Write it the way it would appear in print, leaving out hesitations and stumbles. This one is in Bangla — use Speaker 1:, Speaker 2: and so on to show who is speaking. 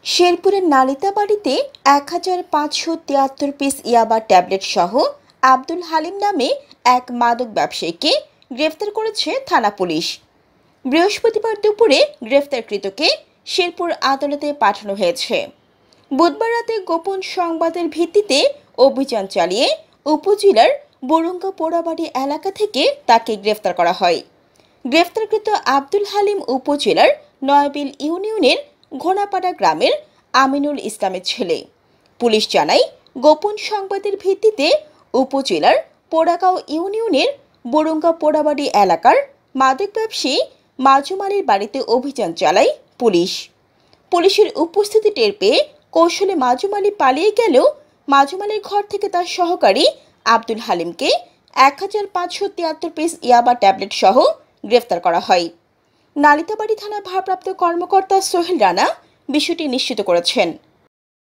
Speaker 1: শেরপুরের নালিতাবাড়িতে ১,৫৭৩ পিস ইয়াবা ট্যাবলেট সহ আব্দুল হালিম নামে এক মাদক ব্যবসায়ীকে গ্রেফতার করেছে থানা পুলিশ। বৃহস্পতিবার দুপুরে গ্রেফতারকৃতকে শেরপুর আদালতে পাঠানো হয়েছে। বুধবার রাতে গোপন সংবাদের ভিত্তিতে অভিযান চালিয়ে উপজেলার বরুঙ্গা পোড়াবাড়ি এলাকা থেকে তাকে গ্রেফতার করা হয়। গ্রেফতারকৃত আব্দুল হালিম উপজেলার নয়াবিল ইউনিয়নের ঘোনাপাড়া গ্রামের আমিনুল ইসলামের ছেলে। পুলিশ জানায়, গোপন সংবাদের ভিত্তিতে উপজেলার পোড়াগাঁও ইউনিয়নের বরুঙ্গা পোড়াবাড়ি এলাকার মাদক ব্যবসায়ী মাজুম আলীর বাড়িতে অভিযান চালায় পুলিশ। পুলিশের উপস্থিতি টের পেয়ে কৌশলে মাজুম আলী পালিয়ে গেলেও মাজুম আলীর ঘর থেকে তার সহকারী আব্দুল হালিমকে ১,৫৭৩ পিস ইয়াবা ট্যাবলেট সহ গ্রেফতার করা হয়। নালিতাবাড়ি থানার ভারপ্রাপ্ত কর্মকর্তা সোহেল রানা বিষয়টি নিশ্চিত করেছেন।